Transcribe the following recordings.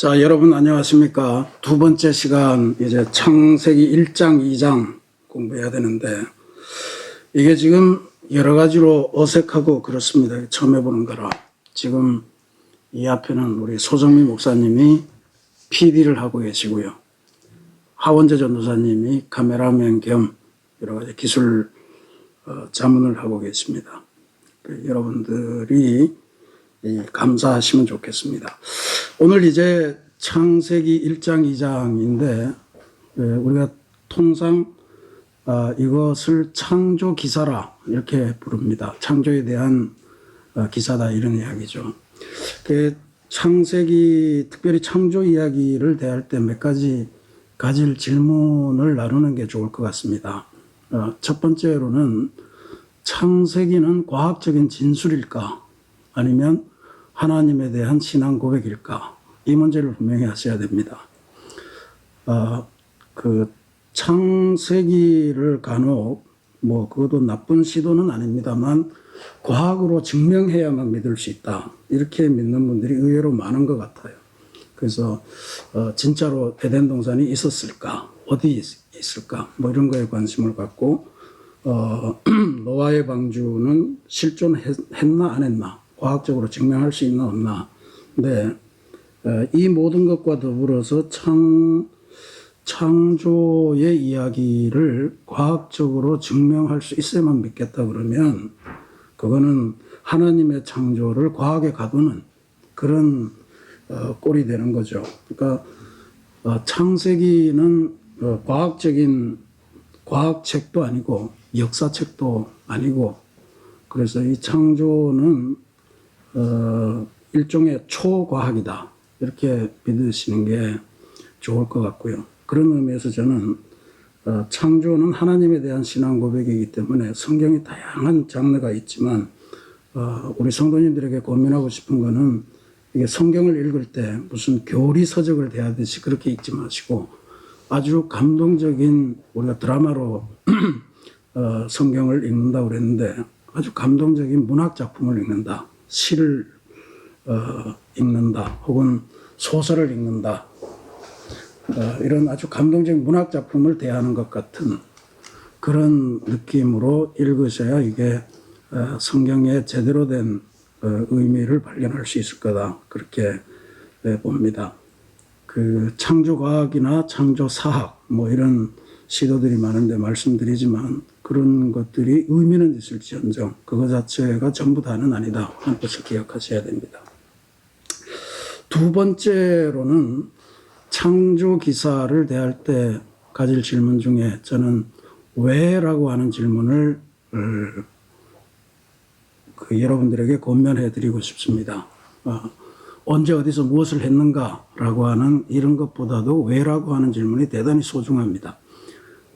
자, 여러분 안녕하십니까? 두 번째 시간 이제 창세기 1장, 2장 공부해야 되는데 이게 지금 여러 가지로 어색하고 그렇습니다. 처음 해보는 거라. 지금 이 앞에는 우리 소정미 목사님이 PD를 하고 계시고요. 하원재 전도사님이 카메라맨 겸 여러 가지 기술 자문을 하고 계십니다. 여러분들이 감사하시면 좋겠습니다. 오늘 이제 창세기 1장, 2장인데 우리가 통상 이것을 창조 기사라 이렇게 부릅니다. 창조에 대한 기사다 이런 이야기죠. 창세기 특별히 창조 이야기를 대할 때 몇 가지 가질 질문을 나누는 게 좋을 것 같습니다. 첫 번째로는 창세기는 과학적인 진술일까 아니면 하나님에 대한 신앙 고백일까? 이 문제를 분명히 하셔야 됩니다. 그 창세기를 간혹 그것도 나쁜 시도는 아닙니다만 과학으로 증명해야만 믿을 수 있다. 이렇게 믿는 분들이 의외로 많은 것 같아요. 그래서 진짜로 에덴 동산이 있었을까? 어디 있을까? 이런 거에 관심을 갖고 노아의 방주는 실존했나 안 했나? 과학적으로 증명할 수 있나 없나. 근데 이 모든 것과 더불어서 창조의 이야기를 과학적으로 증명할 수 있어야만 믿겠다 그러면 그거는 하나님의 창조를 과학에 가두는 그런 꼴이 되는 거죠. 그러니까 창세기는 과학책도 아니고 역사책도 아니고 그래서 이 창조는 일종의 초과학이다. 이렇게 믿으시는 게 좋을 것 같고요. 그런 의미에서 저는 창조는 하나님에 대한 신앙 고백이기 때문에 성경이 다양한 장르가 있지만 우리 성도님들에게 고민하고 싶은 거는 이게 성경을 읽을 때 무슨 교리 서적을 대하듯이 그렇게 읽지 마시고 아주 감동적인 우리가 드라마로 성경을 읽는다고 그랬는데 아주 감동적인 문학 작품을 읽는다. 시를 읽는다. 혹은 소설을 읽는다. 이런 아주 감동적인 문학 작품을 대하는 것 같은 그런 느낌으로 읽으셔야 이게 성경의 제대로 된 의미를 발견할 수 있을 거다. 그렇게 봅니다. 그 창조과학이나 창조사학 이런 시도들이 많은데 말씀드리지만 그런 것들이 의미는 있을지언정 그거 자체가 전부 다는 아니다 하는 것을 기억하셔야 됩니다. 두 번째로는 창조 기사를 대할 때 가질 질문 중에 저는 왜라고 하는 질문을 여러분들에게 권면해 드리고 싶습니다. 언제 어디서 무엇을 했는가라고 하는 이런 것보다도 왜라고 하는 질문이 대단히 소중합니다.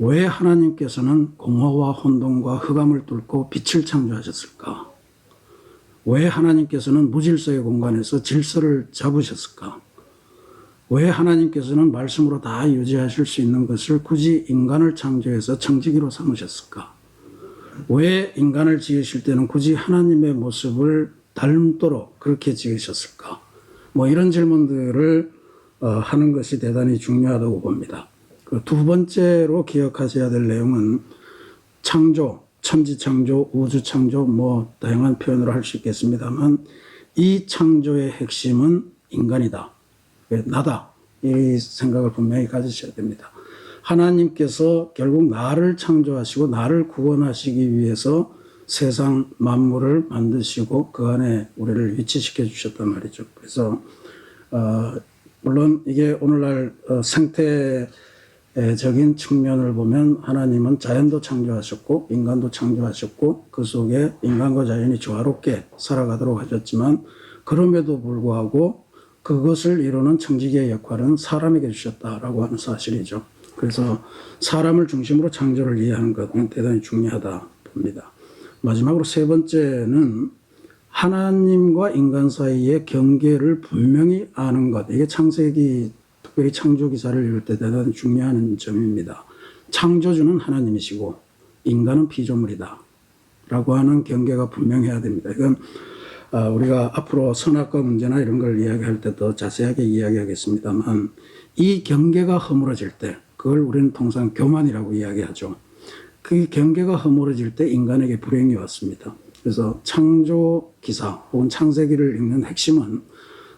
왜 하나님께서는 공허와 혼돈과 흑암을 뚫고 빛을 창조하셨을까? 왜 하나님께서는 무질서의 공간에서 질서를 잡으셨을까? 왜 하나님께서는 말씀으로 다 유지하실 수 있는 것을 굳이 인간을 창조해서 청지기로 삼으셨을까? 왜 인간을 지으실 때는 굳이 하나님의 모습을 닮도록 그렇게 지으셨을까? 이런 질문들을 하는 것이 대단히 중요하다고 봅니다. 그 두 번째로 기억하셔야 될 내용은 창조, 천지창조, 우주창조 다양한 표현으로 할 수 있겠습니다만 이 창조의 핵심은 인간이다. 나다. 이 생각을 분명히 가지셔야 됩니다. 하나님께서 결국 나를 창조하시고 나를 구원하시기 위해서 세상 만물을 만드시고 그 안에 우리를 위치시켜 주셨단 말이죠. 그래서 물론 이게 오늘날 생태적인 측면을 보면 하나님은 자연도 창조하셨고 인간도 창조하셨고 그 속에 인간과 자연이 조화롭게 살아가도록 하셨지만 그럼에도 불구하고 그것을 이루는 청지기의 역할은 사람에게 주셨다라고 하는 사실이죠. 그래서 사람을 중심으로 창조를 이해하는 것은 대단히 중요하다 봅니다. 마지막으로 세 번째는 하나님과 인간 사이의 경계를 분명히 아는 것. 이게 창세기 특별히 창조 기사를 읽을 때 대단히 중요한 점입니다. 창조주는 하나님이시고 인간은 피조물이다 라고 하는 경계가 분명해야 됩니다. 이건 우리가 앞으로 선악과 문제나 이런 걸 이야기할 때 더 자세하게 이야기하겠습니다만 이 경계가 허물어질 때 그걸 우리는 통상 교만이라고 이야기하죠. 그 경계가 허물어질 때 인간에게 불행이 왔습니다. 그래서 창조 기사 혹은 창세기를 읽는 핵심은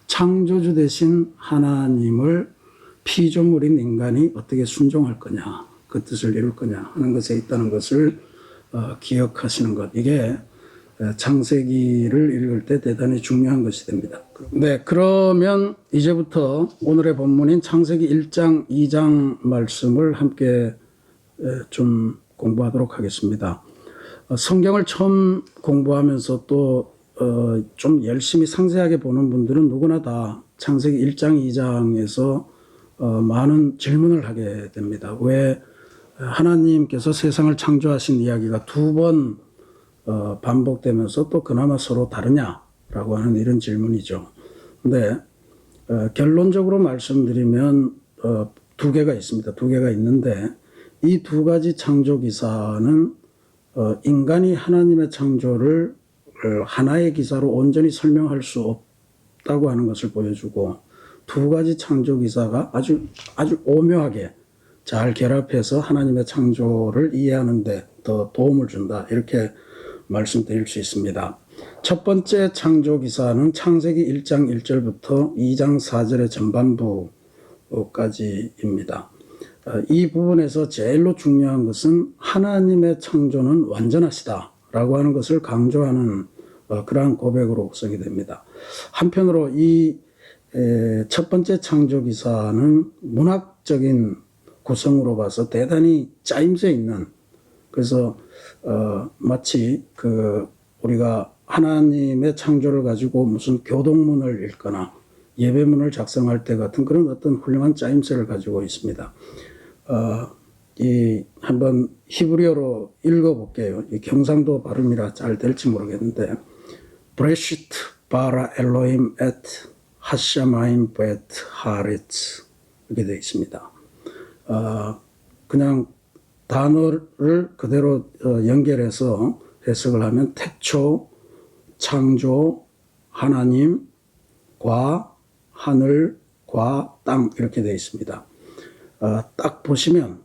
창조주 대신 하나님을 피조물인 인간이 어떻게 순종할 거냐, 그 뜻을 이룰 거냐 하는 것에 있다는 것을 기억하시는 것. 이게 창세기를 읽을 때 대단히 중요한 것이 됩니다. 네, 그러면 이제부터 오늘의 본문인 창세기 1장, 2장 말씀을 함께 좀 공부하도록 하겠습니다. 성경을 처음 공부하면서 또 좀 열심히 상세하게 보는 분들은 누구나 다 창세기 1장, 2장에서 많은 질문을 하게 됩니다. 왜 하나님께서 세상을 창조하신 이야기가 두 번 반복되면서 또 그나마 서로 다르냐라고 하는 이런 질문이죠. 근데 결론적으로 말씀드리면 두 개가 있습니다. 두 개가 있는데 이 두 가지 창조 기사는 인간이 하나님의 창조를 하나의 기사로 온전히 설명할 수 없다고 하는 것을 보여주고 두 가지 창조 기사가 아주 오묘하게 잘 결합해서 하나님의 창조를 이해하는 데 더 도움을 준다. 이렇게 말씀드릴 수 있습니다. 첫 번째 창조 기사는 창세기 1장 1절부터 2장 4절의 전반부까지입니다. 이 부분에서 제일로 중요한 것은 하나님의 창조는 완전하시다라고 하는 것을 강조하는 그러한 고백으로 구성이 됩니다. 한편으로 이 첫 번째 창조 기사는 문학적인 구성으로 봐서 대단히 짜임새 있는, 그래서 마치 우리가 하나님의 창조를 가지고 무슨 교동문을 읽거나 예배문을 작성할 때 같은 그런 어떤 훌륭한 짜임새를 가지고 있습니다. 한번 히브리어로 읽어볼게요. 이 경상도 발음이라 잘 될지 모르겠는데, 브레시트 바라 엘로힘 엣 하샤마임 벳 하렛 이렇게 되어 있습니다. 그냥 단어를 그대로 연결해서 해석을 하면 태초, 창조, 하나님, 과, 하늘, 과, 땅 이렇게 되어 있습니다. 딱 보시면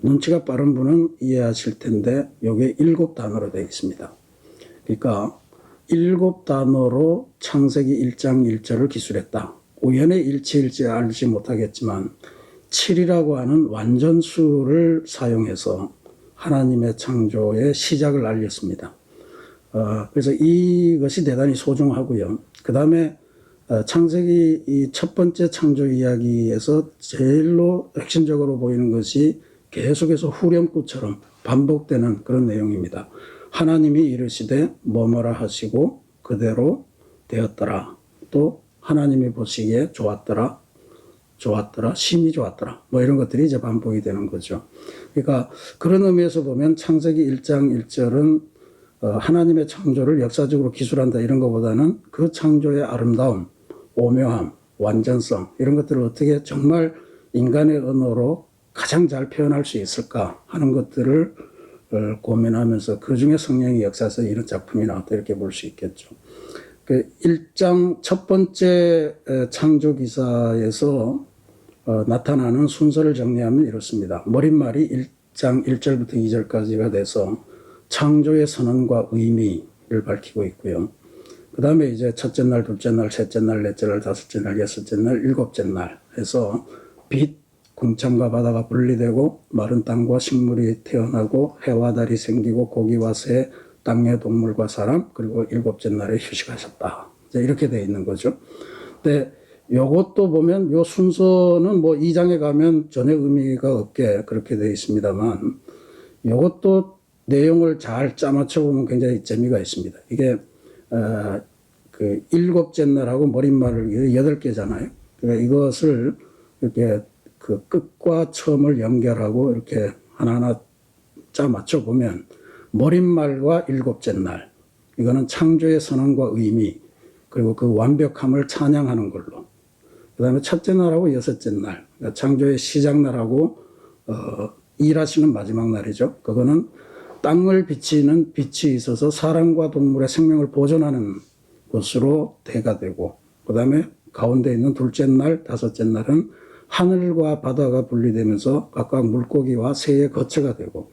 눈치가 빠른 분은 이해하실 텐데 이게 7단어로 되어 있습니다. 그러니까 7단어로 창세기 1장 1절을 기술했다. 우연의 일치일지 알지 못하겠지만 7이라고 하는 완전수를 사용해서 하나님의 창조의 시작을 알렸습니다. 그래서 이것이 대단히 소중하고요. 그 다음에 창세기 이 첫 번째 창조 이야기에서 제일로 핵심적으로 보이는 것이 계속해서 후렴구처럼 반복되는 그런 내용입니다. 하나님이 이르시되 뭐뭐라 하시고 그대로 되었더라. 또 하나님이 보시기에 좋았더라, 심히 좋았더라. 뭐 이런 것들이 이제 반복이 되는 거죠. 그러니까 그런 의미에서 보면 창세기 1장 1절은 하나님의 창조를 역사적으로 기술한다 이런 것보다는 그 창조의 아름다움, 오묘함, 완전성 이런 것들을 어떻게 정말 인간의 언어로 가장 잘 표현할 수 있을까 하는 것들을 고민하면서 그 중에 성령의 역사에서 이런 작품이 나왔다 이렇게 볼 수 있겠죠. 그 1장 첫 번째 창조 기사에서 나타나는 순서를 정리하면 이렇습니다. 머릿말이 1장 1절부터 2절까지가 돼서 창조의 선언과 의미를 밝히고 있고요. 그 다음에 이제 첫째 날, 둘째 날, 셋째 날, 넷째 날, 다섯째 날, 여섯째 날, 일곱째 날 해서 빛, 궁창과 바다가 분리되고 마른 땅과 식물이 태어나고 해와 달이 생기고 고기와 새, 땅의 동물과 사람, 그리고 일곱째 날에 휴식하셨다. 이렇게 되어 있는 거죠. 근데 요것도 보면 요 순서는 뭐 2장에 가면 전혀 의미가 없게 그렇게 되어 있습니다만 요것도 내용을 잘 짜맞춰 보면 굉장히 재미가 있습니다. 이게 그 일곱째 날하고 머릿말을 8개잖아요. 그러니까 이것을 이렇게 그 끝과 처음을 연결하고 이렇게 하나하나 짜맞춰 보면 머릿말과 일곱째 날, 이거는 창조의 선언과 의미, 그리고 그 완벽함을 찬양하는 걸로. 그 다음에 첫째 날하고 여섯째 날, 그러니까 창조의 시작 날하고 일하시는 마지막 날이죠. 그거는 땅을 비치는 빛이 있어서 사람과 동물의 생명을 보존하는 것으로 대가 되고, 그 다음에 가운데 있는 둘째 날, 다섯째 날은 하늘과 바다가 분리되면서 각각 물고기와 새의 거처가 되고,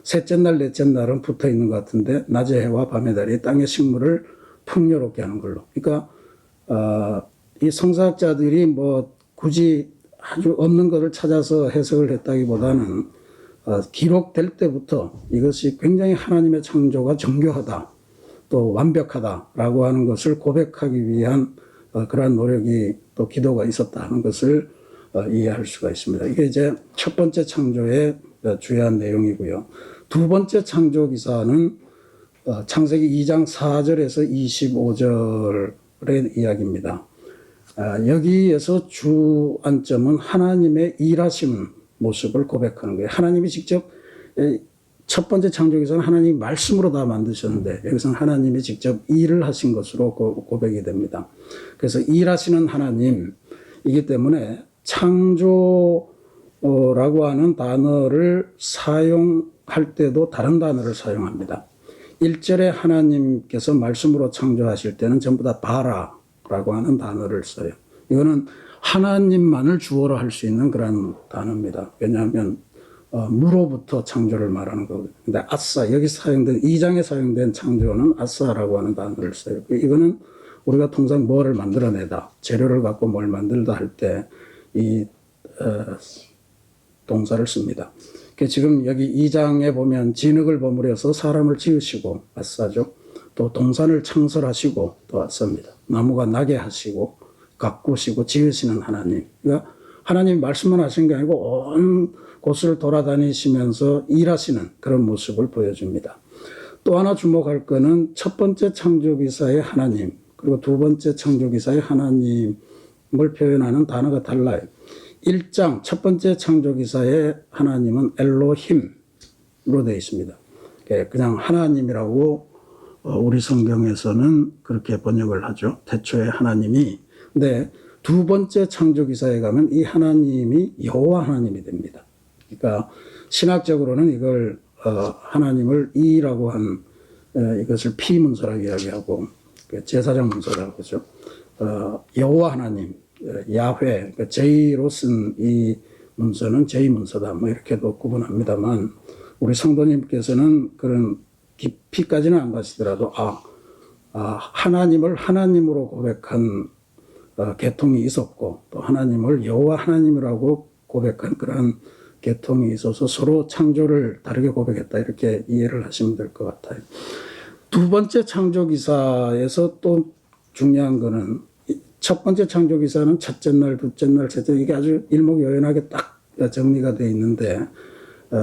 셋째 날, 넷째 날은 붙어 있는 것 같은데 낮의 해와 밤의 달이 땅의 식물을 풍요롭게 하는 걸로. 그러니까 이 성사학자들이 뭐 굳이 아주 없는 것을 찾아서 해석을 했다기보다는 기록될 때부터 이것이 굉장히 하나님의 창조가 정교하다, 또 완벽하다라고 하는 것을 고백하기 위한 그러한 노력이 또 기도가 있었다 하는 것을 이해할 수가 있습니다. 이게 이제 첫 번째 창조의 주요한 내용이고요. 두 번째 창조 기사는 창세기 2장 4절에서 25절의 이야기입니다. 여기에서 주안점은 하나님의 일하시는 모습을 고백하는 거예요. 하나님이 직접 첫 번째 창조기사는 하나님이 말씀으로 다 만드셨는데 여기서는 하나님이 직접 일을 하신 것으로 고백이 됩니다. 그래서 일하시는 하나님이기 때문에 창조라고 하는 단어를 사용할 때도 다른 단어를 사용합니다. 1절에 하나님께서 말씀으로 창조하실 때는 전부 다 바라라고 하는 단어를 써요. 이거는 하나님만을 주어로 할 수 있는 그런 단어입니다. 왜냐하면 무로부터 창조를 말하는 거거든요. 근데 아싸, 여기 사용된 2장에 사용된 창조는 아싸라고 하는 단어를 써요. 이거는 우리가 통상 뭐를 만들어내다, 재료를 갖고 뭘 만들다 할 때 이 동사를 씁니다. 지금 여기 2장에 보면 진흙을 버무려서 사람을 지으시고 아싸죠. 또 동산을 창설하시고 또 아싸입니다. 나무가 나게 하시고 가꾸시고 지으시는 하나님. 그러니까 하나님이 말씀만 하신 게 아니고 온 곳을 돌아다니시면서 일하시는 그런 모습을 보여줍니다. 또 하나 주목할 것은 첫 번째 창조기사의 하나님, 그리고 두 번째 창조기사의 하나님을 표현하는 단어가 달라요. 1장 첫 번째 창조기사의 하나님은 엘로힘으로 되어 있습니다. 그냥 하나님이라고 우리 성경에서는 그렇게 번역을 하죠. 태초에 하나님이. 근데 두 번째 창조기사에 가면 이 하나님이 여호와 하나님이 됩니다. 그러니까 신학적으로는 이걸 하나님을 이라고 한 이것을 피문서라고 이야기하고 제사장 문서라고 하죠. 여호와 하나님, 야훼, 제이로 쓴 이 문서는 제이 문서다, 뭐 이렇게도 구분합니다만 우리 성도님께서는 그런 깊이까지는 안 가시더라도 하나님을 하나님으로 고백한 계통이 있었고 또 하나님을 여호와 하나님이라고 고백한 그런 계통이 있어서 서로 창조를 다르게 고백했다, 이렇게 이해를 하시면 될 것 같아요. 두 번째 창조기사에서 또 중요한 거는 첫 번째 창조기사는 첫째 날, 둘째 날, 셋째 날, 이게 아주 일목요연하게 딱 정리가 되어 있는데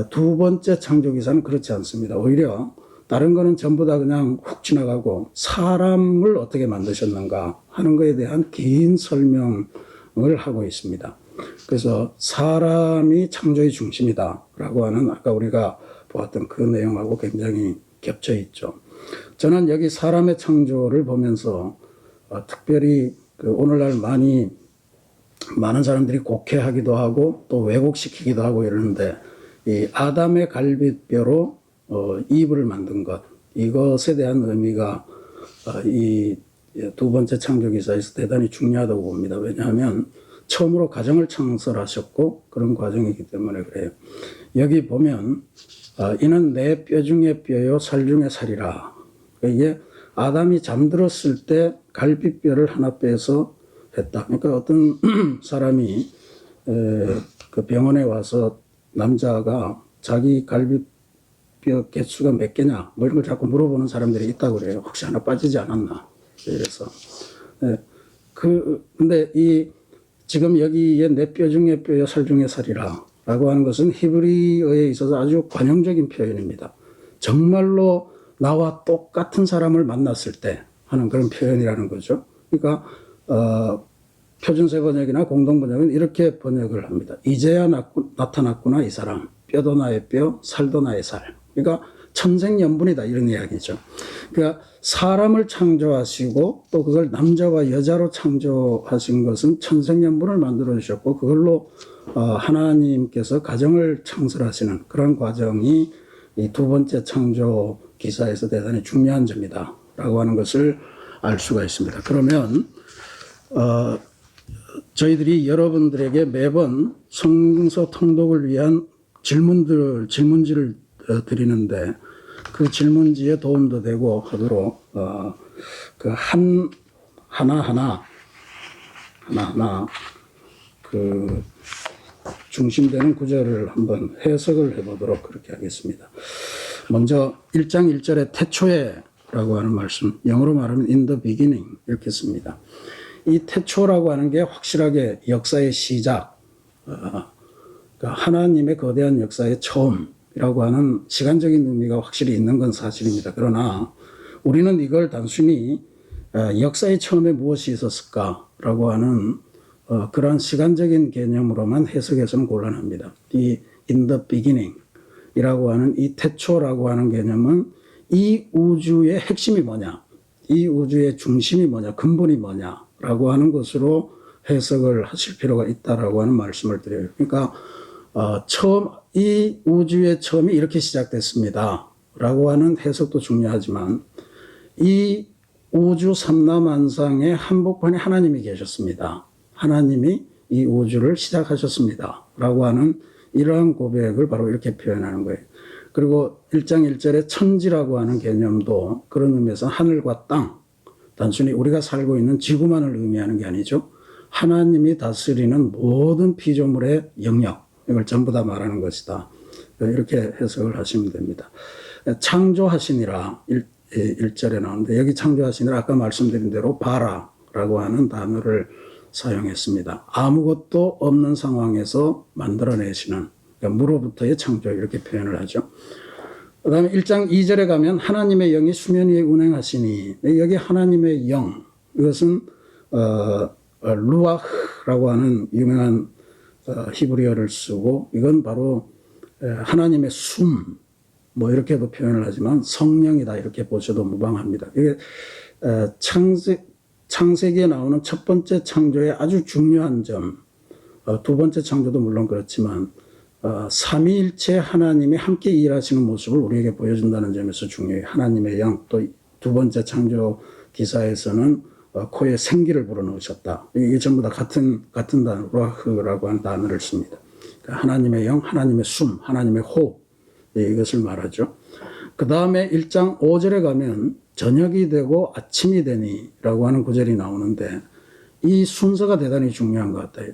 두 번째 창조기사는 그렇지 않습니다. 오히려 다른 거는 전부 다 그냥 훅 지나가고 사람을 어떻게 만드셨는가 하는 것에 대한 긴 설명을 하고 있습니다. 그래서 사람이 창조의 중심이다라고 하는 아까 우리가 보았던 그 내용하고 굉장히 겹쳐 있죠. 저는 여기 사람의 창조를 보면서 특별히 오늘날 많은 사람들이 곡해하기도 하고 또 왜곡시키기도 하고 이러는데 이 아담의 갈빗뼈로 이브를 만든 것, 이것에 대한 의미가 이 두 번째 창조기사에서 대단히 중요하다고 봅니다. 왜냐하면 처음으로 가정을 창설하셨고 그런 과정이기 때문에 그래요. 여기 보면 이는 내 뼈 중에 뼈요 살 중에 살이라. 이게 아담이 잠들었을 때 갈빗뼈를 하나 빼서 했다. 그러니까 어떤 사람이 그 병원에 와서 남자가 자기 갈빗뼈 개수가 몇 개냐 뭐 이런 걸 자꾸 물어보는 사람들이 있다고 그래요. 혹시 하나 빠지지 않았나 이래서. 근데 지금 여기에 내 뼈 중에 뼈요 살 중에 살이라 라고 하는 것은 히브리어에 있어서 아주 관용적인 표현입니다. 정말로 나와 똑같은 사람을 만났을 때 하는 그런 표현이라는 거죠. 그러니까 표준세 번역이나 공동 번역은 이렇게 번역을 합니다. 이제야 나타났구나 이 사람. 뼈도 나의 뼈, 살도 나의 살. 그러니까 천생연분이다 이런 이야기죠. 그러니까 사람을 창조하시고 또 그걸 남자와 여자로 창조하신 것은 천생연분을 만들어 주셨고 그걸로 하나님께서 가정을 창설하시는 그런 과정이 이 두 번째 창조 기사에서 대단히 중요한 점이다라고 하는 것을 알 수가 있습니다. 그러면 저희들이 여러분들에게 매번 성서 통독을 위한 질문지를 드리는데 그 질문지에 도움도 되고 하도록 그 하나하나 그 중심되는 구절을 한번 해석을 해보도록 그렇게 하겠습니다. 먼저 1장 1절에 태초에라고 하는 말씀, 영어로 말하면 in the beginning 이렇게 씁니다. 이 태초라고 하는 게 확실하게 역사의 시작, 그러니까 하나님의 거대한 역사의 처음이라고 하는 시간적인 의미가 확실히 있는 건 사실입니다. 그러나 우리는 이걸 단순히 역사의 처음에 무엇이 있었을까라고 하는 그러한 시간적인 개념으로만 해석해서는 곤란합니다. 이 in the beginning 이라고 하는 이 태초라고 하는 개념은 이 우주의 핵심이 뭐냐, 이 우주의 중심이 뭐냐, 근본이 뭐냐라고 하는 것으로 해석을 하실 필요가 있다라고 하는 말씀을 드려요. 그러니까 이 우주의 처음이 이렇게 시작됐습니다라고 하는 해석도 중요하지만 이 우주 삼라만상의 한복판에 하나님이 계셨습니다. 하나님이 이 우주를 시작하셨습니다라고 하는 이러한 고백을 바로 이렇게 표현하는 거예요. 그리고 1장 1절에 천지라고 하는 개념도 그런 의미에서 하늘과 땅, 단순히 우리가 살고 있는 지구만을 의미하는 게 아니죠. 하나님이 다스리는 모든 피조물의 영역, 이걸 전부 다 말하는 것이다. 이렇게 해석을 하시면 됩니다. 창조하시니라 1절에 나오는데 여기 창조하시니라 아까 말씀드린 대로 바라라고 하는 단어를 사용했습니다. 아무것도 없는 상황에서 만들어내시는, 그러니까 무로부터의 창조 이렇게 표현을 하죠. 그 다음에 1장 2절에 가면 하나님의 영이 수면 위에 운행하시니, 여기 하나님의 영, 이것은 루아흐라고 하는 유명한 히브리어를 쓰고, 이건 바로 하나님의 숨, 뭐 이렇게도 표현을 하지만 성령이다 이렇게 보셔도 무방합니다. 이게 창세기에 나오는 첫 번째 창조의 아주 중요한 점, 두 번째 창조도 물론 그렇지만 삼위일체 하나님이 함께 일하시는 모습을 우리에게 보여준다는 점에서 중요해요. 하나님의 영, 또 두 번째 창조 기사에서는 코에 생기를 불어넣으셨다. 이게 전부 다 같은 단어, 루아흐라고 하는 단어를 씁니다. 그러니까 하나님의 영, 하나님의 숨, 하나님의 호흡, 이것을 말하죠. 그 다음에 1장 5절에 가면 저녁이 되고 아침이 되니 라고 하는 구절이 나오는데 이 순서가 대단히 중요한 것 같아요.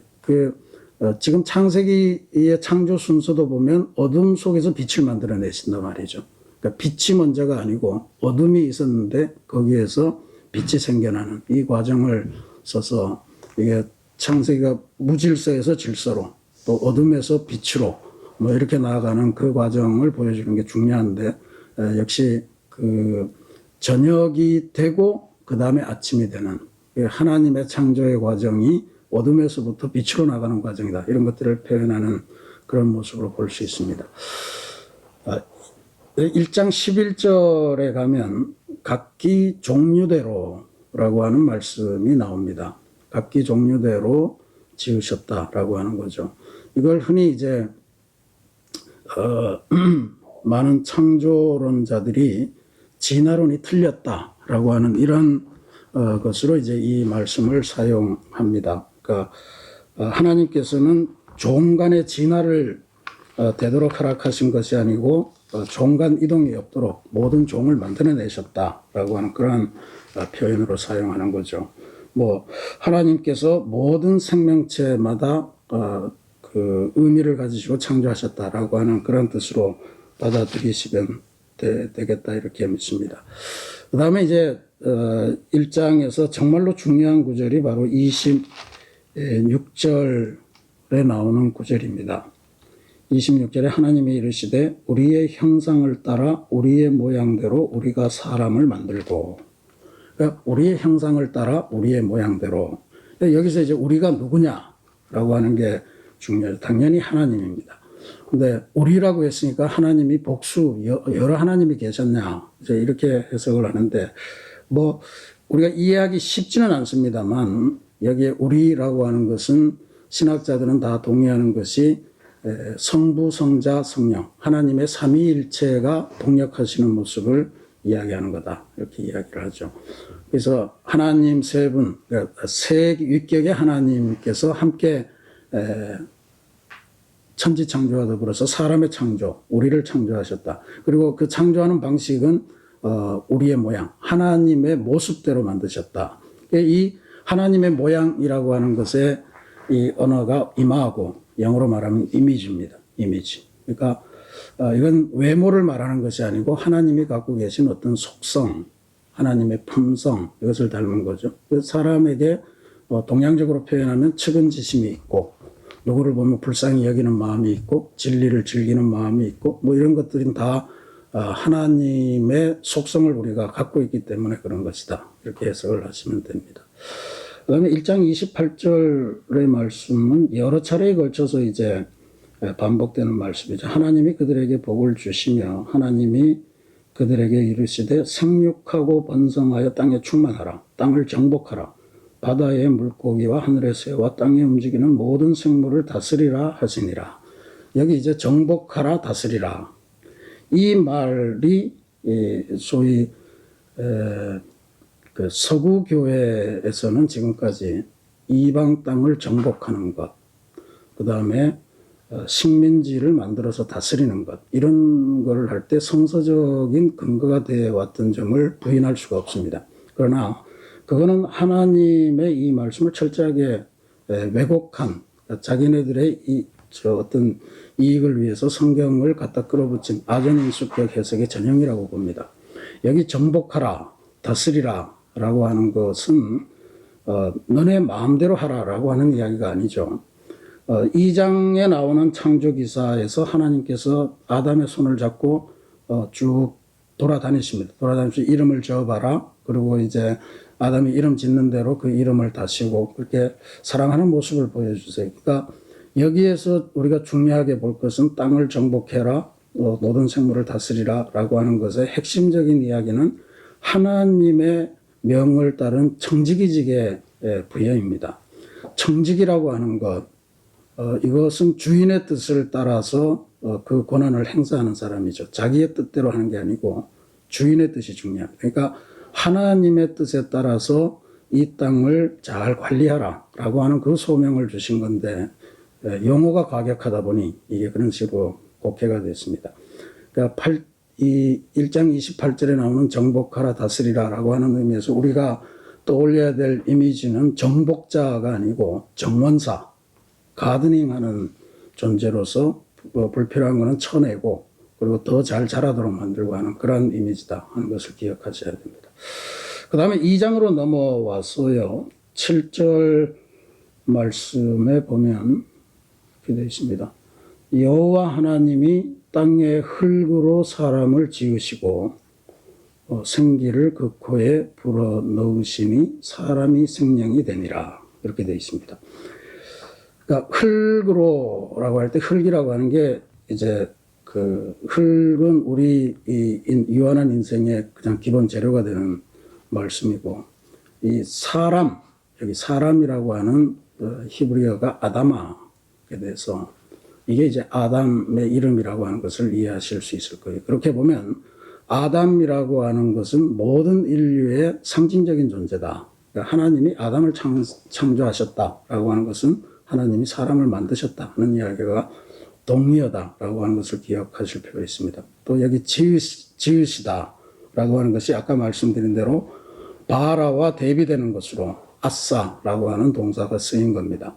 지금 창세기의 창조 순서도 보면 어둠 속에서 빛을 만들어내신단 말이죠. 그러니까 빛이 먼저가 아니고 어둠이 있었는데 거기에서 빛이 생겨나는 이 과정을 써서 이게 창세기가 무질서에서 질서로 또 어둠에서 빛으로 뭐 이렇게 나아가는 그 과정을 보여주는 게 중요한데 역시 저녁이 되고 그 다음에 아침이 되는 하나님의 창조의 과정이 어둠에서부터 빛으로 나가는 과정이다. 이런 것들을 표현하는 그런 모습으로 볼 수 있습니다. 1장 11절에 가면 각기 종류대로라고 하는 말씀이 나옵니다. 각기 종류대로 지으셨다라고 하는 거죠. 이걸 흔히 이제 많은 창조론자들이 진화론이 틀렸다라고 하는 이런 것으로 이제 이 말씀을 사용합니다. 그러니까 하나님께서는 종간의 진화를 되도록 허락하신 것이 아니고 종간 이동이 없도록 모든 종을 만들어내셨다라고 하는 그런 표현으로 사용하는 거죠. 뭐 하나님께서 모든 생명체마다 그 의미를 가지시고 창조하셨다라고 하는 그런 뜻으로 받아들이시면 되겠다 이렇게 믿습니다. 그 다음에 이제 1장에서 정말로 중요한 구절이 바로 26절에 나오는 구절입니다. 26절에 하나님이 이르시되 우리의 형상을 따라 우리의 모양대로 우리가 사람을 만들고, 그러니까 우리의 형상을 따라 우리의 모양대로. 여기서 이제 우리가 누구냐라고 하는 게 중요해요. 당연히 하나님입니다. 근데 우리라고 했으니까 하나님이 복수 여러 하나님이 계셨냐 이제 이렇게 해석을 하는데 뭐 우리가 이해하기 쉽지는 않습니다만 여기에 우리라고 하는 것은 신학자들은 다 동의하는 것이 성부, 성자, 성령 하나님의 삼위일체가 동력하시는 모습을 이야기하는 거다 이렇게 이야기를 하죠. 그래서 하나님 세 분, 세 위격의 하나님께서 함께 천지 창조와 더불어서 사람의 창조, 우리를 창조하셨다. 그리고 그 창조하는 방식은 우리의 모양, 하나님의 모습대로 만드셨다. 이 하나님의 모양이라고 하는 것에 이 언어가 임하고 영어로 말하면 이미지입니다. 이미지. 그러니까 이건 외모를 말하는 것이 아니고 하나님이 갖고 계신 어떤 속성, 하나님의 품성 이것을 닮은 거죠. 사람에게 동양적으로 표현하면 측은지심이 있고 누구를 보면 불쌍히 여기는 마음이 있고 진리를 즐기는 마음이 있고 뭐 이런 것들은 다 하나님의 속성을 우리가 갖고 있기 때문에 그런 것이다. 이렇게 해석을 하시면 됩니다. 그 다음에 1장 28절의 말씀은 여러 차례에 걸쳐서 이제 반복되는 말씀이죠. 하나님이 그들에게 복을 주시며 하나님이 그들에게 이르시되 생육하고 번성하여 땅에 충만하라. 땅을 정복하라. 바다의 물고기와 하늘의 새와 땅에 움직이는 모든 생물을 다스리라 하시니라. 여기 이제 정복하라 다스리라. 이 말이 소위 그 서구 교회에서는 지금까지 이방 땅을 정복하는 것, 그 다음에 식민지를 만들어서 다스리는 것 이런 거를 할 때 성서적인 근거가 되어 왔던 점을 부인할 수가 없습니다. 그러나 그거는 하나님의 이 말씀을 철저하게 왜곡한 자기네들의 어떤 이익을 위해서 성경을 갖다 끌어붙인 아전인수격 해석의 전형이라고 봅니다. 여기 정복하라, 다스리라 라고 하는 것은 너네 마음대로 하라라고 하는 이야기가 아니죠. 2장에 나오는 창조기사에서 하나님께서 아담의 손을 잡고 쭉 돌아다니십니다. 돌아다니면서 이름을 지어봐라. 그리고 이제 아담이 이름 짓는 대로 그 이름을 다시고 그렇게 사랑하는 모습을 보여주세요. 그러니까 여기에서 우리가 중요하게 볼 것은 땅을 정복해라, 모든 생물을 다스리라 라고 하는 것의 핵심적인 이야기는 하나님의 명을 따른 청지기직의 부여입니다. 청지기라고 하는 것, 이것은 주인의 뜻을 따라서 그 권한을 행사하는 사람이죠. 자기의 뜻대로 하는 게 아니고 주인의 뜻이 중요합니다. 그러니까 하나님의 뜻에 따라서 이 땅을 잘 관리하라 라고 하는 그 소명을 주신 건데 용어가 과격하다 보니 이게 그런 식으로 곡해가 됐습니다. 그러니까 1장 28절에 나오는 정복하라 다스리라 라고 하는 의미에서 우리가 떠올려야 될 이미지는 정복자가 아니고 정원사, 가드닝하는 존재로서 불필요한 것은 쳐내고 그리고 더 잘 자라도록 만들고 하는 그런 이미지다 하는 것을 기억하셔야 됩니다. 그 다음에 2장으로 넘어와서요. 7절 말씀에 보면 이렇게 되어 있습니다. 여호와 하나님이 땅의 흙으로 사람을 지으시고 생기를 그 코에 불어 넣으시니 사람이 생명이 되니라. 이렇게 되어 있습니다. 그러니까 흙으로라고 할 때 흙이라고 하는 게 이제 그 흙은 우리 유한한 인생의 그냥 기본 재료가 되는 말씀이고 이 사람, 여기 사람이라고 하는 히브리어가 아다마에 대해서 이게 이제 아담의 이름이라고 하는 것을 이해하실 수 있을 거예요. 그렇게 보면 아담이라고 하는 것은 모든 인류의 상징적인 존재다. 그러니까 하나님이 아담을 창조하셨다라고 하는 것은 하나님이 사람을 만드셨다 하는 이야기가 동의어다라고 하는 것을 기억하실 필요가 있습니다. 또 여기 지으시다라고 하는 것이 아까 말씀드린 대로 바라와 대비되는 것으로 아싸라고 하는 동사가 쓰인 겁니다.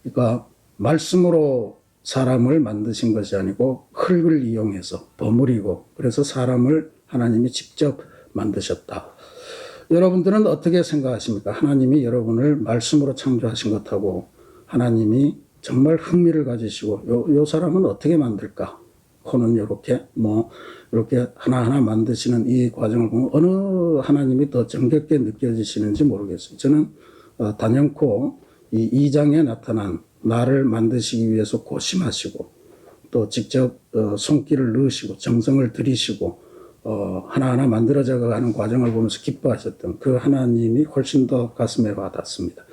그러니까 말씀으로 사람을 만드신 것이 아니고 흙을 이용해서 버무리고 그래서 사람을 하나님이 직접 만드셨다. 여러분들은 어떻게 생각하십니까? 하나님이 여러분을 말씀으로 창조하신 것하고 하나님이 정말 흥미를 가지시고 요 사람은 어떻게 만들까? 코는 이렇게 하나하나 만드시는 이 과정을 보면 어느 하나님이 더 정겹게 느껴지시는지 모르겠어요. 저는 단연코 이 2장에 나타난 나를 만드시기 위해서 고심하시고 또 직접 손길을 넣으시고 정성을 들이시고 하나하나 만들어져 가는 과정을 보면서 기뻐하셨던 그 하나님이 훨씬 더 가슴에 와닿습니다.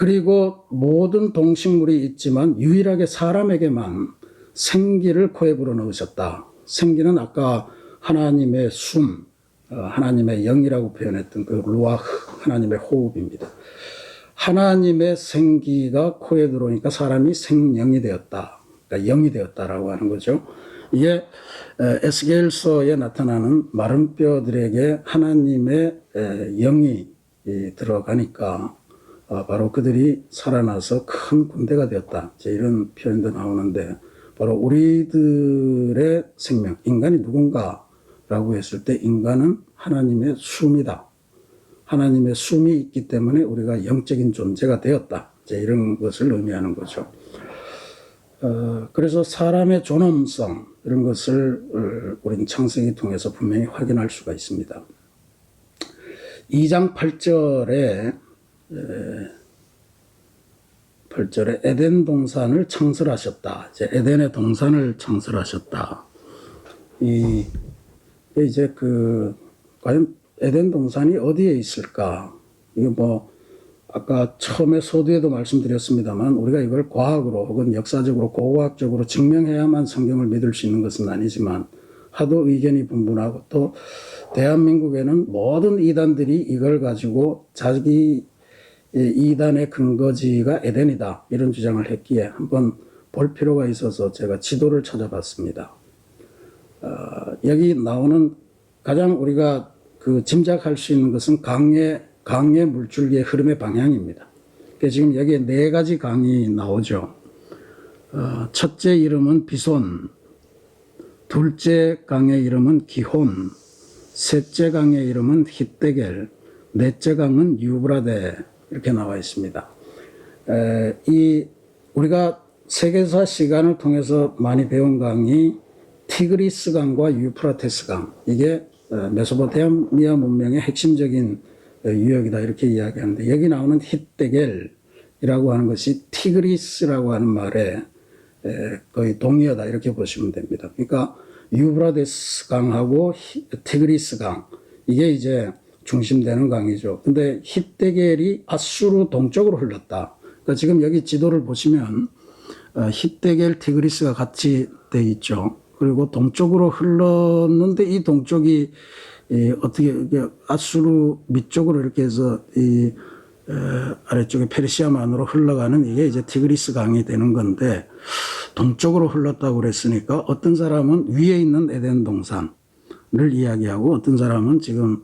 그리고 모든 동식물이 있지만 유일하게 사람에게만 생기를 코에 불어넣으셨다. 생기는 아까 하나님의 숨, 하나님의 영이라고 표현했던 그 루아흐, 하나님의 호흡입니다. 하나님의 생기가 코에 들어오니까 사람이 생영이 되었다. 그러니까 영이 되었다라고 하는 거죠. 이게 에스겔서에 나타나는 마른 뼈들에게 하나님의 영이 들어가니까 바로 그들이 살아나서 큰 군대가 되었다. 이런 표현도 나오는데 바로 우리들의 생명, 인간이 누군가라고 했을 때 인간은 하나님의 숨이다. 하나님의 숨이 있기 때문에 우리가 영적인 존재가 되었다. 이런 것을 의미하는 거죠. 그래서 사람의 존엄성 이런 것을 우리는 창세기 통해서 분명히 확인할 수가 있습니다. 2장 8절에 에덴 동산을 창설하셨다. 에덴의 동산을 창설하셨다. 이제 과연 에덴 동산이 어디에 있을까? 이게 아까 처음에 서두에도 말씀드렸습니다만 우리가 이걸 과학으로 혹은 역사적으로 고고학적으로 증명해야만 성경을 믿을 수 있는 것은 아니지만 하도 의견이 분분하고 또 대한민국에는 모든 이단들이 이걸 가지고 자기 이단의 근거지가 에덴이다 이런 주장을 했기에 한번 볼 필요가 있어서 제가 지도를 찾아봤습니다. 여기 나오는 가장 우리가 짐작할 수 있는 것은 강의 물줄기의 흐름의 방향입니다. 지금 여기에 4가지 강이 나오죠. 첫째 이름은 비손, 둘째 강의 이름은 기혼, 셋째 강의 이름은 hitdekel, 넷째 강은 유브라데 이렇게 나와 있습니다. 우리가 세계사 시간을 통해서 많이 배운 강이 티그리스 강과 유프라테스 강, 이게 메소포타미아 문명의 핵심적인 유역이다 이렇게 이야기하는데 여기 나오는 hitdekel이라고 하는 것이 티그리스라고 하는 말에 거의 동의어다 이렇게 보시면 됩니다. 그러니까 유브라데스 강하고 티그리스 강 이게 이제 중심되는 강이죠. 근데 hitdekel이 아수르 동쪽으로 흘렀다. 그러니까 지금 여기 지도를 보시면 hitdekel, 티그리스가 같이 돼 있죠. 그리고 동쪽으로 흘렀는데 이 동쪽이 어떻게 아수르 밑쪽으로 이렇게 해서 아래쪽에 페르시아만으로 흘러가는 이게 이제 티그리스 강이 되는 건데 동쪽으로 흘렀다고 그랬으니까 어떤 사람은 위에 있는 에덴 동산을 이야기하고 어떤 사람은 지금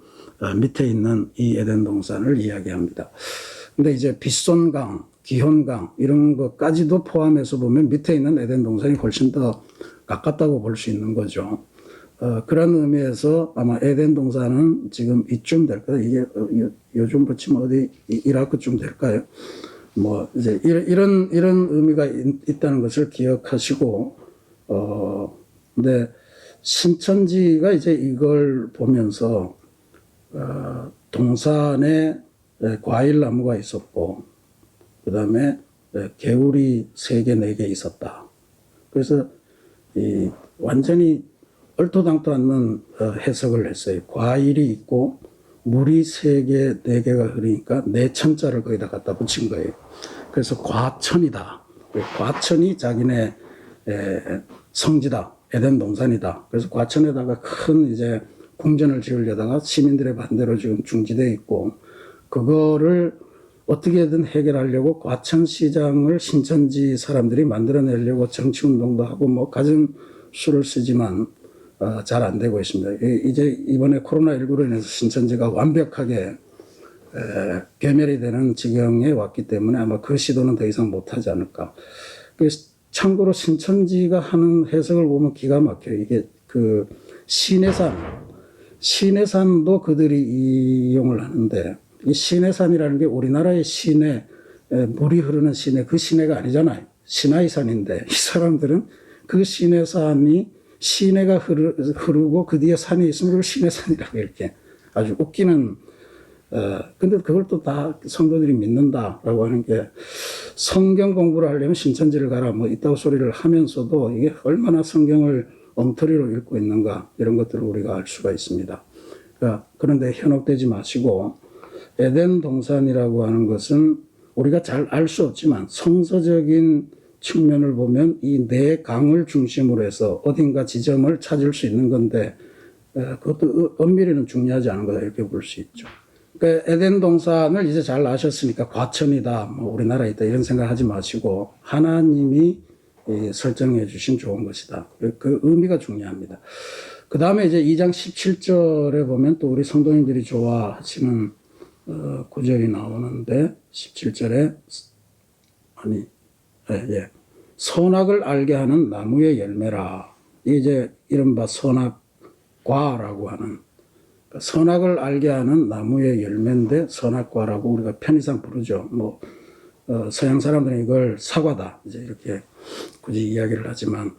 밑에 있는 이 에덴 동산을 이야기합니다. 근데 이제 빗손강, 기혼강 이런 것까지도 포함해서 보면 밑에 있는 에덴 동산이 훨씬 더 가깝다고 볼 수 있는 거죠. 그런 의미에서 아마 에덴 동산은 지금 이쯤 될까요? 이게 요즘 붙이면 어디 이라크쯤 될까요? 이제 이런 의미가 있다는 것을 기억하시고, 근데 신천지가 이제 이걸 보면서, 동산에 과일 나무가 있었고, 그 다음에 개울이 3개, 4개 있었다. 그래서 완전히 얼토당토 않는 해석을 했어요. 과일이 있고 물이 3개, 4개가 흐르니까 4천자를 거기다 갖다 붙인 거예요. 그래서 과천이다. 과천이 자기네 성지다. 에덴 동산이다. 그래서 과천에다가 큰 이제 궁전을 지으려다가 시민들의 반대로 지금 중지되어 있고 그거를 어떻게든 해결하려고 과천시장을 신천지 사람들이 만들어내려고 정치운동도 하고 가진 수를 쓰지만 잘 안 되고 있습니다. 이제 이번에 코로나19로 인해서 신천지가 완벽하게 괴멸이 되는 지경에 왔기 때문에 아마 그 시도는 더 이상 못하지 않을까. 참고로 신천지가 하는 해석을 보면 기가 막혀요. 이게 시내산도 그들이 이용을 하는데 이 시내산이라는 게 우리나라의 시내, 물이 흐르는 시내, 그 시내가 아니잖아요. 시나이산인데 이 사람들은 그 시내산이 시내가 흐르고 그 뒤에 산이 있으면 그걸 시내산이라고 이렇게 아주 웃기는 근데 그걸 또 다 성도들이 믿는다라고 하는 게 성경 공부를 하려면 신천지를 가라 이따고 소리를 하면서도 이게 얼마나 성경을 엉터리로 읽고 있는가 이런 것들을 우리가 알 수가 있습니다. 그런데 현혹되지 마시고 에덴 동산이라고 하는 것은 우리가 잘 알 수 없지만 성서적인 측면을 보면 이 네 강을 중심으로 해서 어딘가 지점을 찾을 수 있는 건데 그것도 엄밀히는 중요하지 않은 거다 이렇게 볼 수 있죠. 그러니까 에덴 동산을 이제 잘 아셨으니까 과천이다, 뭐 우리나라에 있다 이런 생각하지 마시고 하나님이 설정해 주신 좋은 것이다. 그 의미가 중요합니다. 그 다음에 이제 2장 17절에 보면 또 우리 성도님들이 좋아하시는 구절이 나오는데 17절에 선악을 알게 하는 나무의 열매라. 이게 이제 이른바 선악과라고 하는 선악을 알게 하는 나무의 열매인데 선악과라고 우리가 편의상 부르죠. 뭐 서양 사람들은 이걸 사과다 이제 이렇게 굳이 이야기를 하지만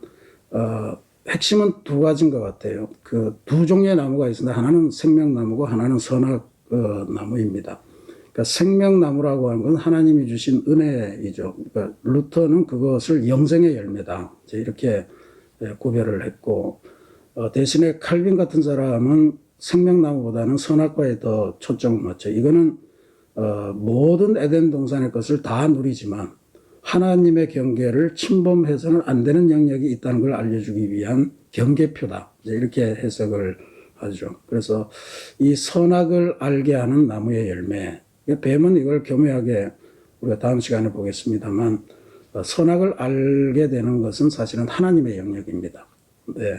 핵심은 두 가지인 것 같아요. 그 두 종류의 나무가 있습니다. 하나는 생명나무고 하나는 선악 나무입니다. 그러니까 생명나무라고 하는 건 하나님이 주신 은혜이죠. 그러니까 루터는 그것을 영생의 열매다 이제 이렇게 구별을 했고 대신에 칼빈 같은 사람은 생명나무보다는 선악과에 더 초점을 맞춰. 이거는 모든 에덴 동산의 것을 다 누리지만 하나님의 경계를 침범해서는 안 되는 영역이 있다는 걸 알려주기 위한 경계표다. 이제 이렇게 해석을 하죠. 그래서 이 선악을 알게 하는 나무의 열매. 뱀은 이걸 교묘하게 우리가 다음 시간에 보겠습니다만 선악을 알게 되는 것은 사실은 하나님의 영역입니다. 네.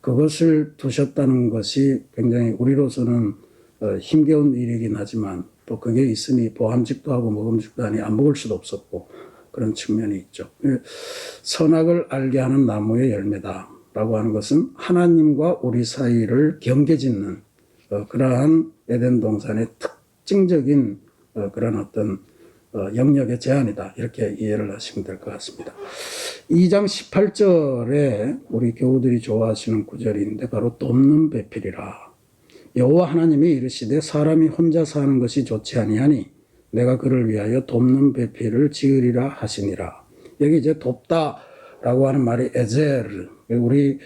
그것을 두셨다는 것이 굉장히 우리로서는 힘겨운 일이긴 하지만 또 그게 있으니 보암직도 하고 먹음직도 하니 안 먹을 수도 없었고 그런 측면이 있죠. 선악을 알게 하는 나무의 열매다라고 하는 것은 하나님과 우리 사이를 경계짓는 그러한 에덴 동산의 특징적인 그런 어떤 영역의 제한이다. 이렇게 이해를 하시면 될 것 같습니다. 2장 18절에 우리 교우들이 좋아하시는 구절인데 바로 돕는 배필이라. 여호와 하나님이 이르시되 사람이 혼자 사는 것이 좋지 아니하니 내가 그를 위하여 돕는 배필을 지으리라 하시니라. 여기 이제 돕다라고 하는 말이 에제르. 우리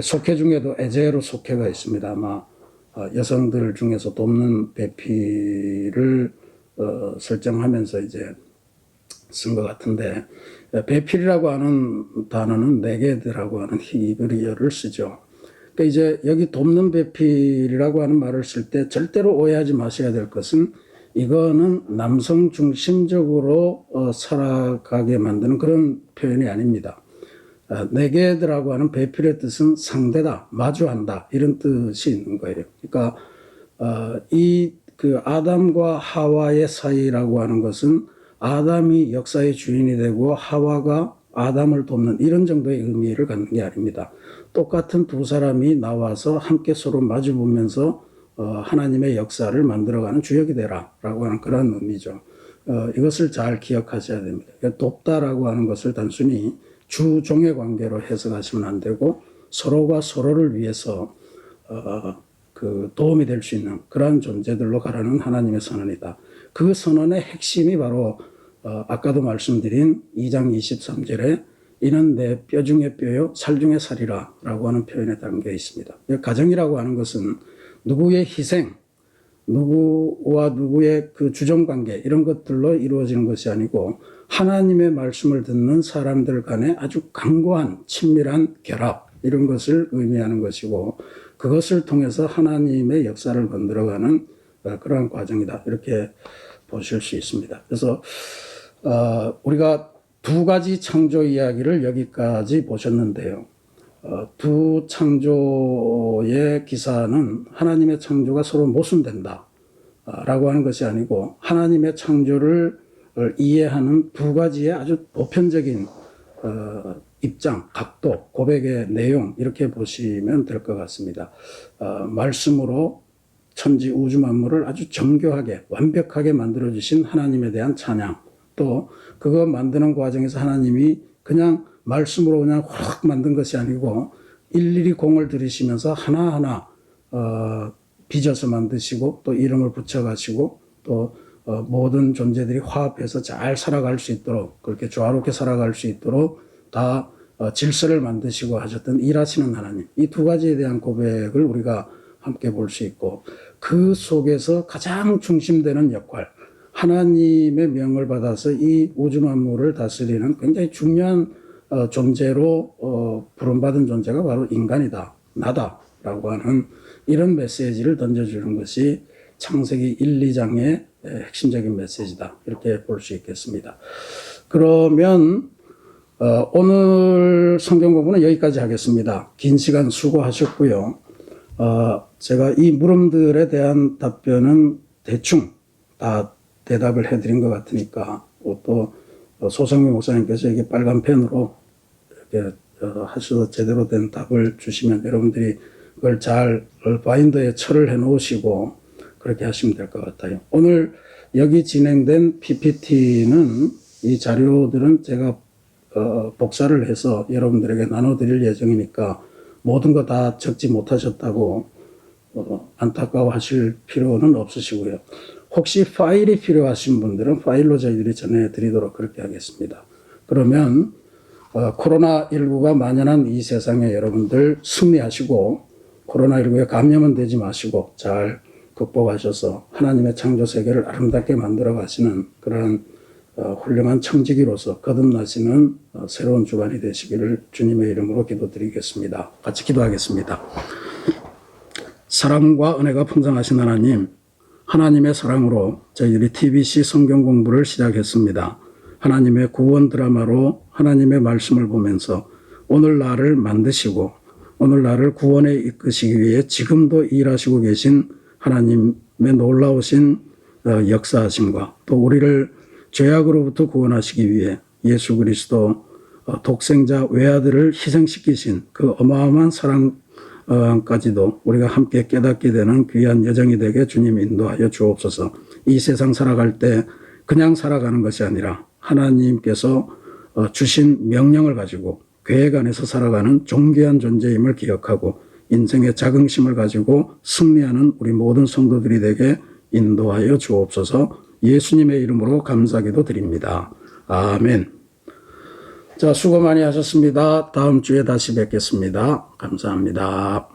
속회 중에도 에제르 속회가 있습니다. 아마 여성들 중에서 돕는 배필을 설정하면서 이제 쓴 것 같은데 배필이라고 하는 단어는 네게드라고 하는 히브리어를 쓰죠. 그러니까 이제 여기 돕는 배필이라고 하는 말을 쓸 때 절대로 오해하지 마셔야 될 것은 이거는 남성 중심적으로 살아가게 만드는 그런 표현이 아닙니다. 네게드라고 하는 배필의 뜻은 상대다, 마주한다 이런 뜻이 있는 거예요. 그러니까 그 아담과 하와의 사이라고 하는 것은 아담이 역사의 주인이 되고 하와가 아담을 돕는 이런 정도의 의미를 갖는 게 아닙니다. 똑같은 두 사람이 나와서 함께 서로 마주보면서 하나님의 역사를 만들어가는 주역이 되라라고 하는 그런 의미죠. 이것을 잘 기억하셔야 됩니다. 그러니까 돕다라고 하는 것을 단순히 주종의 관계로 해석하시면 안 되고 서로가 서로를 위해서 그 도움이 될 수 있는 그러한 존재들로 가라는 하나님의 선언이다. 그 선언의 핵심이 바로 아까도 말씀드린 2장 23절에 이는 내 뼈 중에 뼈요 살 중에 살이라 라고 하는 표현에 담겨 있습니다. 가정이라고 하는 것은 누구의 희생, 누구와 누구의 그 주종관계 이런 것들로 이루어지는 것이 아니고 하나님의 말씀을 듣는 사람들 간의 아주 강고한 친밀한 결합 이런 것을 의미하는 것이고 그것을 통해서 하나님의 역사를 만들어가는 그러한 과정이다. 이렇게 보실 수 있습니다. 그래서 우리가 두 가지 창조 이야기를 여기까지 보셨는데요. 두 창조의 기사는 하나님의 창조가 서로 모순된다 라고 하는 것이 아니고 하나님의 창조를 이해하는 두 가지의 아주 보편적인 입장, 각도, 고백의 내용 이렇게 보시면 될 것 같습니다. 말씀으로 천지 우주 만물을 아주 정교하게 완벽하게 만들어주신 하나님에 대한 찬양, 또 그거 만드는 과정에서 하나님이 그냥 말씀으로 그냥 확 만든 것이 아니고 일일이 공을 들이시면서 하나하나 빚어서 만드시고 또 이름을 붙여가시고 또 모든 존재들이 화합해서 잘 살아갈 수 있도록 그렇게 조화롭게 살아갈 수 있도록 다 질서를 만드시고 하셨던 일하시는 하나님, 이 두 가지에 대한 고백을 우리가 함께 볼 수 있고 그 속에서 가장 중심되는 역할, 하나님의 명을 받아서 이 우주 만물을 다스리는 굉장히 중요한 존재로 부름받은 존재가 바로 인간이다, 나다라고 하는 이런 메시지를 던져주는 것이 창세기 1, 2장의 핵심적인 메시지다, 이렇게 볼 수 있겠습니다. 그러면 오늘 성경 공부는 여기까지 하겠습니다. 긴 시간 수고하셨고요. 제가 이 물음들에 대한 답변은 대충 다 대답을 해드린 것 같으니까 또 소성민 목사님께서 이게 빨간 펜으로 이렇게 하셔서 제대로 된 답을 주시면 여러분들이 그걸 잘 바인더에 철을 해 놓으시고 그렇게 하시면 될 것 같아요. 오늘 여기 진행된 PPT는 이 자료들은 제가 복사를 해서 여러분들에게 나눠드릴 예정이니까 모든 거 다 적지 못하셨다고 안타까워하실 필요는 없으시고요. 혹시 파일이 필요하신 분들은 파일로 저희들이 전해드리도록 그렇게 하겠습니다. 그러면 코로나19가 만연한 이 세상에 여러분들 승리하시고 코로나19에 감염은 되지 마시고 잘 극복하셔서 하나님의 창조 세계를 아름답게 만들어 가시는 그런 훌륭한 청지기로서 거듭나시는 새로운 주간이 되시기를 주님의 이름으로 기도드리겠습니다. 같이 기도하겠습니다. 사랑과 은혜가 풍성하신 하나님, 하나님의 사랑으로 저희들이 TBC 성경 공부를 시작했습니다. 하나님의 구원 드라마로 하나님의 말씀을 보면서 오늘 나를 만드시고 오늘 나를 구원에 이끄시기 위해 지금도 일하시고 계신 하나님의 놀라우신 역사하심과 또 우리를 죄악으로부터 구원하시기 위해 예수 그리스도 독생자 외아들을 희생시키신 그 어마어마한 사랑까지도 우리가 함께 깨닫게 되는 귀한 여정이 되게 주님 인도하여 주옵소서. 이 세상 살아갈 때 그냥 살아가는 것이 아니라 하나님께서 주신 명령을 가지고 계획 안에서 살아가는 존귀한 존재임을 기억하고 인생의 자긍심을 가지고 승리하는 우리 모든 성도들이 되게 인도하여 주옵소서. 예수님의 이름으로 감사기도 드립니다. 아멘. 자, 수고 많이 하셨습니다. 다음 주에 다시 뵙겠습니다. 감사합니다.